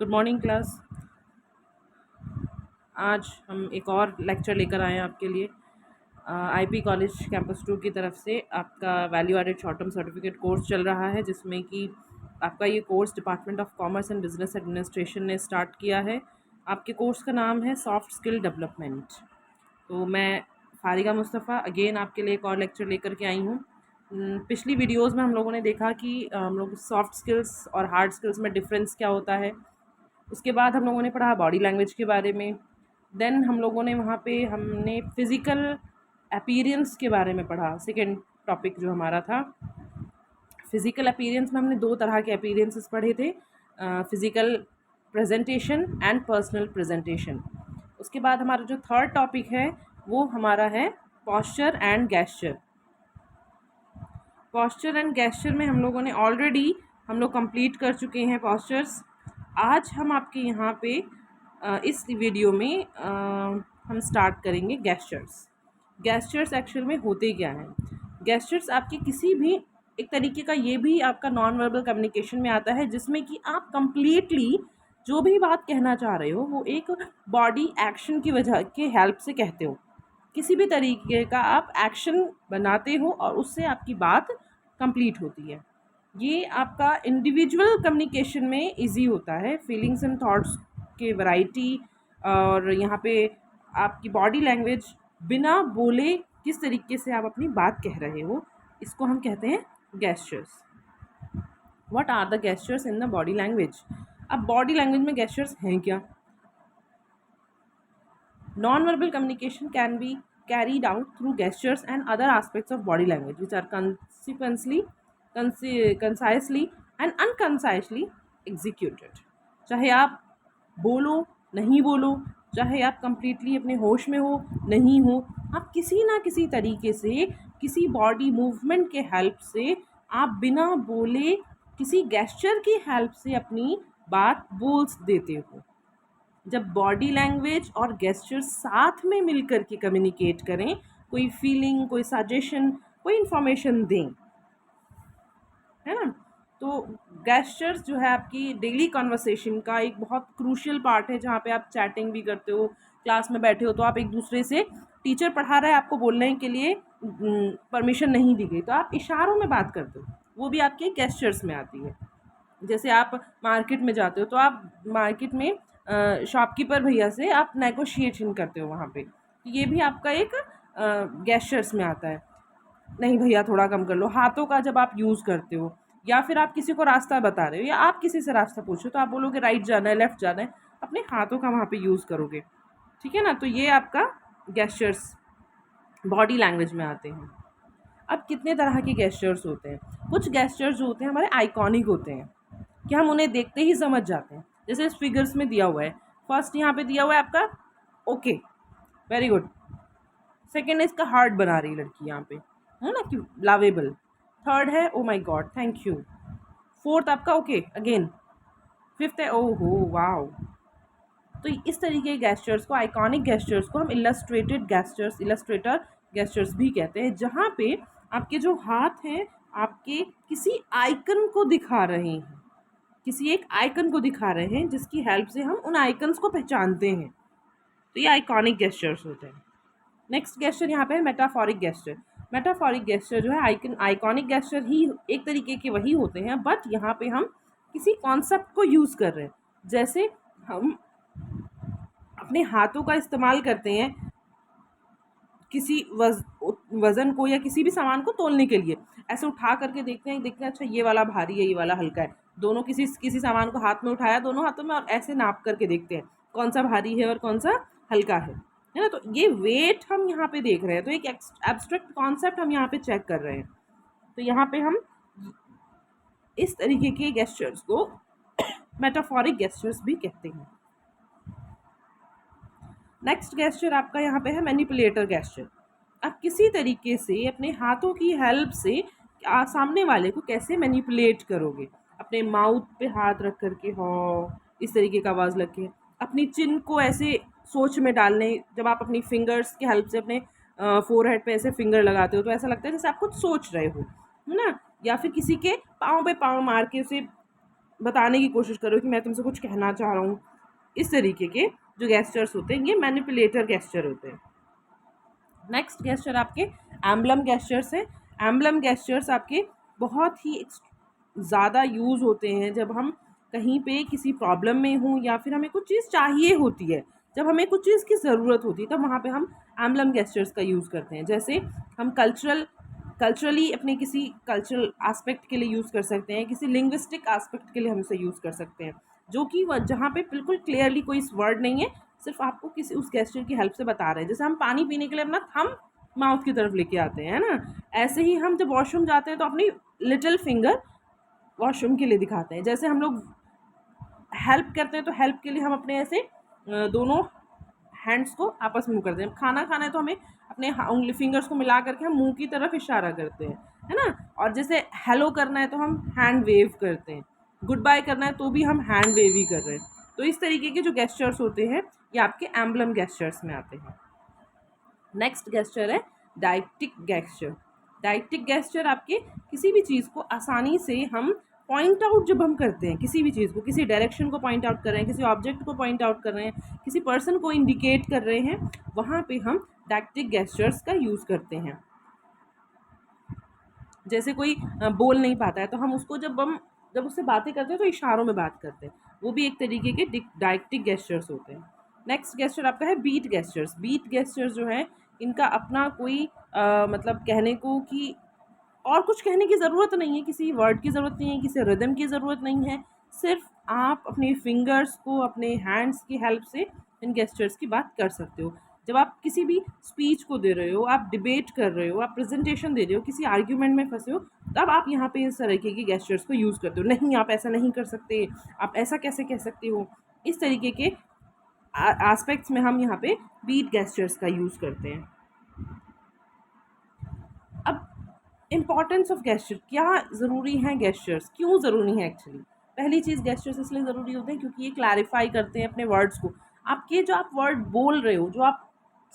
Good morning class. आज हम एक और लेक्चर लेकर आए हैं आपके लिए। आईपी कॉलेज कैंपस 2 की तरफ से आपका value added short term certificate course चल रहा है, जिसमें कि आपका ये course department of commerce and business administration ने स्टार्ट किया है। आपके कोर्स का नाम है सॉफ्ट स्किल डेवलपमेंट। तो मैं फारिगा मुस्तफ़ा अगेन आपके लिए एक और लेक्चर लेकर के आई हूँ। पिछली वीडियोज़ में हम लोगों ने देखा कि हम लोग सॉफ्ट स्किल्स और हार्ड स्किल्स में डिफरेंस क्या होता है। उसके बाद हम लोगों ने पढ़ा बॉडी लैंग्वेज के बारे में। देन हम लोगों ने वहाँ पे हमने फ़िज़िकल अपीयरेंस के बारे में पढ़ा। सेकेंड टॉपिक जो हमारा था फ़िज़िकल अपीयरेंस में हमने दो तरह के अपीयरेंसेस पढ़े थे, physical presentation and personal presentation. उसके बाद हमारा जो थर्ड टॉपिक है वो हमारा है posture and gesture. Posture and gesture में हम लोगों ने ऑलरेडी हम लोग कंप्लीट कर चुके हैं पॉस्चर्स। आज हम आपके यहाँ पे इस वीडियो में हम स्टार्ट करेंगे गेस्चर्स। गेस्चर्स एक्चुअल में होते क्या हैं? गेस्चर्स आपके किसी भी एक तरीके का ये भी आपका नॉन वर्बल कम्युनिकेशन में आता है, जिसमें कि आप कंप्लीटली जो भी बात कहना चाह रहे हो वो एक बॉडी एक्शन की वजह के हेल्प से कहते हो। किसी भी तरीके का आप एक्शन बनाते हो और उससे आपकी बात कंप्लीट होती है। ये आपका इंडिविजुअल कम्युनिकेशन में इजी होता है, फीलिंग्स एंड थॉट्स के वैरायटी, और यहाँ पे आपकी बॉडी लैंग्वेज बिना बोले किस तरीके से आप अपनी बात कह रहे हो, इसको हम कहते हैं gestures. What are the gestures in the body language? अब बॉडी लैंग्वेज में गेस्चर्स हैं क्या? Non-verbal communication can be carried out through gestures and other aspects of body language, which are concisely and unconcisely executed. चाहे आप बोलो नहीं बोलो, चाहे आप कंप्लीटली अपने होश में हो नहीं हो, आप किसी ना किसी तरीके से किसी बॉडी मूवमेंट के हेल्प से आप बिना बोले किसी गेस्चर की हेल्प से अपनी बात बोल देते हो। जब बॉडी लैंग्वेज और गेस्चर साथ में मिलकर के कम्युनिकेट करें, कोई फीलिंग, कोई सजेशन, कोई इंफॉर्मेशन दें, है ना, तो गेस्चर्स जो है आपकी डेली कॉन्वर्सेशन का एक बहुत क्रूशियल पार्ट है, जहाँ पे आप चैटिंग भी करते हो, क्लास में बैठे हो तो आप एक दूसरे से, टीचर पढ़ा रहा है आपको बोलने के लिए परमिशन नहीं दी गई तो आप इशारों में बात करते हो, वो भी आपके गेस्चर्स में आती है। जैसे आप मार्केट में जाते हो तो आप मार्केट में शॉपकीपर भैया से आप नेगोशिएशन करते हो, वहाँ पे ये भी आपका एक गेस्चर्स में आता है। नहीं भैया थोड़ा कम कर लो, हाथों का जब आप यूज़ करते हो, या फिर आप किसी को रास्ता बता रहे हो या आप किसी से रास्ता पूछो तो आप बोलोगे राइट जाना है, लेफ़्ट जाना है, अपने हाथों का वहाँ पे यूज़ करोगे, ठीक है ना। तो ये आपका गेस्चर्स बॉडी लैंग्वेज में आते हैं। अब कितने तरह के गेस्चर्स होते हैं? कुछ गेस्चर्स जो होते हैं हमारे आइकॉनिक होते हैं कि हम उन्हें देखते ही समझ जाते हैं। जैसे इस फिगर्स में दिया हुआ है, फर्स्ट यहाँ पे दिया हुआ है आपका ओके, वेरी गुड। सेकेंड है इसका हार्ट बना रही लड़की यहाँ पे, है ना, कि लवेबल। थर्ड है ओ माई गॉड थैंक यू। फोर्थ आपका ओके अगेन। फिफ्थ है ओ हो वाओ। तो इस तरीके के गेस्चर्स को, आइकॉनिक गेस्चर्स को हम इलस्ट्रेटर गेस्चर्स भी कहते हैं, जहाँ पे आपके जो हाथ हैं आपके किसी आइकन को दिखा रहे हैं, किसी एक आइकन को दिखा रहे हैं जिसकी हेल्प से हम उन आइकन्स को पहचानते हैं। तो ये आइकॉनिक गेस्चर्स होते हैं। नेक्स्ट गेस्चर यहाँ पे है मेटाफोरिक गेस्चर। मेटाफोरिक गेस्चर जो है आइकॉनिक गेस्चर ही एक तरीके के वही होते हैं, बट यहाँ पे हम किसी कॉन्सेप्ट को यूज़ कर रहे हैं। जैसे हम अपने हाथों का इस्तेमाल करते हैं किसी वज़न को या किसी भी सामान को तोलने के लिए, ऐसे उठा करके देखते हैं अच्छा ये वाला भारी है, ये वाला हल्का है। दोनों किसी सामान को हाथ में उठाया दोनों हाथों में और ऐसे नाप करके देखते हैं कौन सा भारी है और कौन सा हल्का है ना। तो ये वेट हम यहाँ पे देख रहे हैं, तो एक एब्स्ट्रैक्ट कॉन्सेप्ट हम यहाँ पे चेक कर रहे हैं। तो यहाँ पे हम इस तरीके के गेस्चर्स को मेटाफोरिक गेस्चर्स भी कहते हैं। नेक्स्ट गेस्चर आपका यहाँ पे है मैनिपुलेटर गेस्चर। आप किसी तरीके से अपने हाथों की हेल्प से सामने वाले को कैसे मैनिपुलेट करोगे, अपने माउथ पे हाथ रख करके हो इस तरीके का आवाज़ लग के, अपनी चिन को ऐसे सोच में डालने, जब आप अपनी फिंगर्स की हेल्प से अपने फोरहेड पे ऐसे फिंगर लगाते हो तो ऐसा लगता है जैसे आप कुछ सोच रहे हो, है ना। या फिर किसी के पाँव पे पाँव मार के उसे बताने की कोशिश करो कि मैं तुमसे कुछ कहना चाह रहा हूँ। इस तरीके के जो गेस्चर्स होते हैं ये मैनिपुलेटर गेस्चर होते हैं। नेक्स्ट गेस्चर आपके एम्बलम गेस्चर्स हैं। एम्बलम गेस्चर्स आपके बहुत ही ज़्यादा यूज़ होते हैं जब हम कहीं पे किसी प्रॉब्लम में हों या फिर हमें कुछ चीज़ चाहिए होती है, जब हमें कुछ चीज़ की ज़रूरत होती है, तब वहाँ पे हम एम्बलम गेस्चर्स का यूज़ करते हैं। जैसे हम कल्चरली अपने किसी कल्चरल एस्पेक्ट के लिए यूज़ कर सकते हैं, किसी लिंग्विस्टिक एस्पेक्ट के लिए हम इसे यूज़ कर सकते हैं, जो कि जहाँ पे बिल्कुल क्लियरली कोई वर्ड नहीं है, सिर्फ आपको किसी उस गेस्चर की हेल्प से बता रहे हैं। जैसे हम पानी पीने के लिए अपना थंब माउथ की तरफ लेके आते हैं, है ना, ऐसे ही हम जब वॉशरूम जाते हैं तो अपनी लिटिल फिंगर वॉशरूम के लिए दिखाते हैं। जैसे हम लोग हेल्प करते हैं तो हेल्प के लिए हम अपने ऐसे दोनों हैंड्स को आपस में मूव करते हैं। खाना खाना है तो हमें अपने उंगली फिंगर्स को मिला करके हम मुंह की तरफ इशारा करते हैं, है ना। और जैसे हेलो करना है तो हम हैंड वेव करते हैं, गुड बाय करना है तो भी हम हैंड वेव ही कर रहे हैं। तो इस तरीके के जो गेस्चर्स होते हैं ये आपके एम्बलम गेस्चर्स में आते हैं। नेक्स्ट गेस्चर है डायक्टिक गेस्चर। डायक्टिक गेस्चर आपके किसी भी चीज़ को आसानी से हम पॉइंट आउट जब हम करते हैं, किसी भी चीज़ को, किसी डायरेक्शन को पॉइंट आउट कर रहे हैं, किसी ऑब्जेक्ट को पॉइंट आउट कर रहे हैं, किसी पर्सन को इंडिकेट कर रहे हैं, वहाँ पे हम डायक्टिक गेस्चर्स का यूज़ करते हैं। जैसे कोई बोल नहीं पाता है तो हम उसको जब उससे बातें करते हैं तो इशारों में बात करते हैं, वो भी एक तरीके के डायक्टिक गेस्चर्स होते हैं। नेक्स्ट गेस्चर आपका है बीट गेस्चर्स। बीट गेस्चर्स जो है इनका अपना कोई मतलब कहने को कि और कुछ कहने की ज़रूरत नहीं है, किसी वर्ड की ज़रूरत नहीं है, किसी रिदम की ज़रूरत नहीं है, सिर्फ आप अपने फिंगर्स को, अपने हैंड्स की हेल्प से इन गेस्चर्स की बात कर सकते हो। जब आप किसी भी स्पीच को दे रहे हो, आप डिबेट कर रहे हो, आप प्रेजेंटेशन दे रहे हो, किसी आर्ग्यूमेंट में फंसे हो, तब आप यहाँ पे इस तरीके की गेस्चर्स को यूज़ करते हो। नहीं, आप ऐसा नहीं कर सकते, आप ऐसा कैसे कह सकते हो, इस तरीके के एस्पेक्ट्स में हम यहाँ पे बीट गेस्चर्स का यूज़ करते हैं। अब इम्पॉर्टेंस ऑफ गेस्चर, क्या ज़रूरी हैं गेस्चर्स, क्यों ज़रूरी हैं एक्चुअली। पहली चीज़, गेस्चर्स इसलिए ज़रूरी होते हैं क्योंकि ये क्लैरिफाई करते हैं अपने वर्ड्स को। आपके जो आप वर्ड बोल रहे हो, जो आप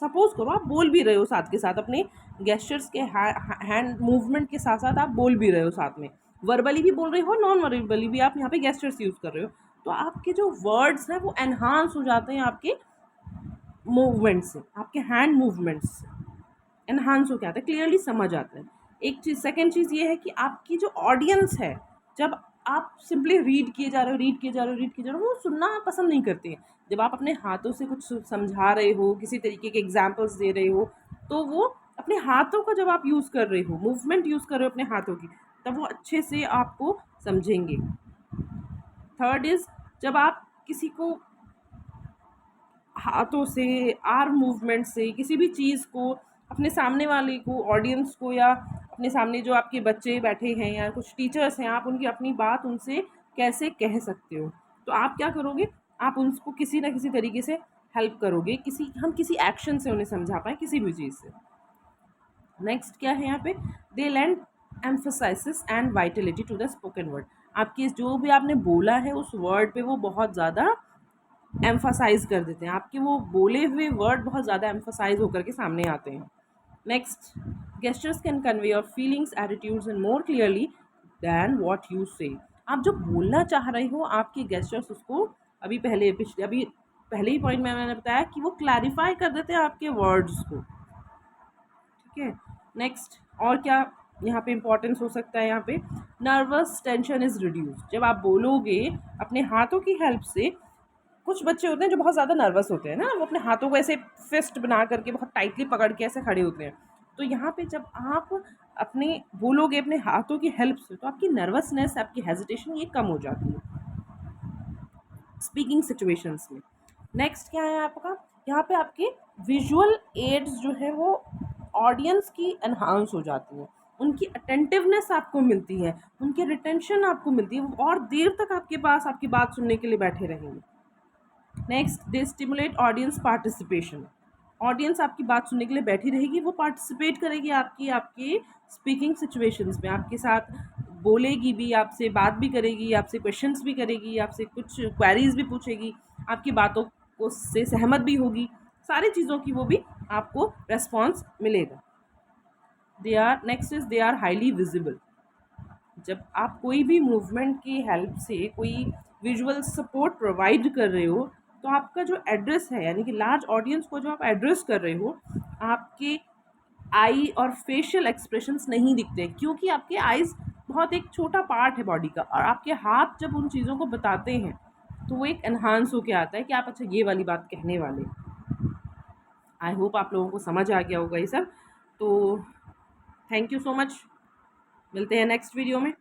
सपोज करो आप बोल भी रहे हो साथ के साथ, अपने गेस्चर्स के हैंड मूवमेंट के साथ साथ आप बोल भी रहे हो, साथ में वर्बली भी बोल रहे हो, नॉन वर्बली भी आप यहाँ पे गेस्चर्स यूज़ कर रहे हो, तो आपके जो वर्ड्स हैं वो एनहांस हो जाते हैं आपके मूवमेंट से, आपके हैंड मूवमेंट्स से एनहांस हो के आता है, क्लियरली समझ आता है। एक चीज़, सेकंड चीज़ ये है कि आपकी जो ऑडियंस है, जब आप सिंपली रीड किए जा रहे हो, रीड किए जा रहे हो, रीड किए जा रहे हो, वो सुनना पसंद नहीं करते हैं। जब आप अपने हाथों से कुछ समझा रहे हो, किसी तरीके के एग्जाम्पल्स दे रहे हो, तो वो अपने हाथों का जब आप यूज़ कर रहे हो, मूवमेंट यूज़ कर रहे हो अपने हाथों की, तब वो अच्छे से आपको समझेंगे। थर्ड इज़, जब आप किसी को हाथों से, आर्म मूवमेंट से किसी भी चीज़ को अपने सामने वाले को, ऑडियंस को, या अपने सामने जो आपके बच्चे बैठे हैं या कुछ टीचर्स हैं, आप उनकी अपनी बात उनसे कैसे कह सकते हो, तो आप क्या करोगे, आप उनको किसी ना किसी तरीके से हेल्प करोगे, किसी एक्शन से उन्हें समझा पाएँ किसी भी चीज़ से। नेक्स्ट क्या है यहाँ पे, they lend emphasis and vitality to the spoken word. आपकी जो भी आपने बोला है उस वर्ड पे वो बहुत ज़्यादा एम्फासाइज कर देते हैं, आपके वो बोले हुए वर्ड बहुत ज़्यादा एम्फासाइज होकर के सामने आते हैं। Next, gestures can convey your feelings, attitudes and more clearly than what you say. आप जो बोलना चाह रहे हो, आपके गेस्चर्स उसको अभी पहले ही पॉइंट में मैंने बताया कि वो क्लैरिफाई कर देते हैं आपके वर्ड्स को, ठीक है। नेक्स्ट, और क्या यहाँ पे इंपॉर्टेंस हो सकता है, यहाँ पे नर्वस टेंशन इज़ रिड्यूस। जब आप बोलोगे अपने हाथों की हेल्प से, कुछ बच्चे होते हैं जो बहुत ज़्यादा नर्वस होते हैं ना, वो अपने हाथों को ऐसे फिस्ट बना करके बहुत टाइटली पकड़ के ऐसे खड़े होते हैं, तो यहाँ पे जब आप अपने बोलोगे अपने हाथों की हेल्प से, तो आपकी नर्वसनेस, आपकी हेजिटेशन ये कम हो जाती है स्पीकिंग सिचुएशंस में। नेक्स्ट क्या है आपका, यहाँ पे आपके विजुअल एड्स जो है वो ऑडियंस की एनहांस हो जाती हैं, उनकी अटेंटिवनेस आपको मिलती है, उनकी रिटेंशन आपको मिलती है, वो और देर तक आपके पास आपकी बात सुनने के लिए बैठे रहेंगे। नेक्स्ट, दे स्टिमुलेट ऑडियंस पार्टिसिपेशन। ऑडियंस आपकी बात सुनने के लिए बैठी रहेगी, वो पार्टिसिपेट करेगी आपके स्पीकिंग सिचुएशंस में, आपके साथ बोलेगी भी, आपसे बात भी करेगी, आपसे क्वेश्चंस भी करेगी, आपसे कुछ क्वेरीज भी पूछेगी, आपकी बातों को से सहमत भी होगी, सारी चीज़ों की वो भी आपको रेस्पॉन्स मिलेगा। Next is they are highly visible. जब आप कोई भी मूवमेंट की हेल्प से कोई विजुअल सपोर्ट प्रोवाइड कर रहे हो, तो आपका जो एड्रेस है, यानी कि लार्ज ऑडियंस को जो आप एड्रेस कर रहे हो, आपके आई और फेशियल एक्सप्रेशंस नहीं दिखते, क्योंकि आपके आईज बहुत एक छोटा पार्ट है बॉडी का, और आपके हाथ जब उन चीज़ों को बताते हैं तो वो एक एनहांस होके आता है कि आप अच्छा ये वाली बात कहने वाले। आई होप आप लोगों को समझ आ गया होगा ये सब। तो थैंक यू सो मच, मिलते हैं नेक्स्ट वीडियो में।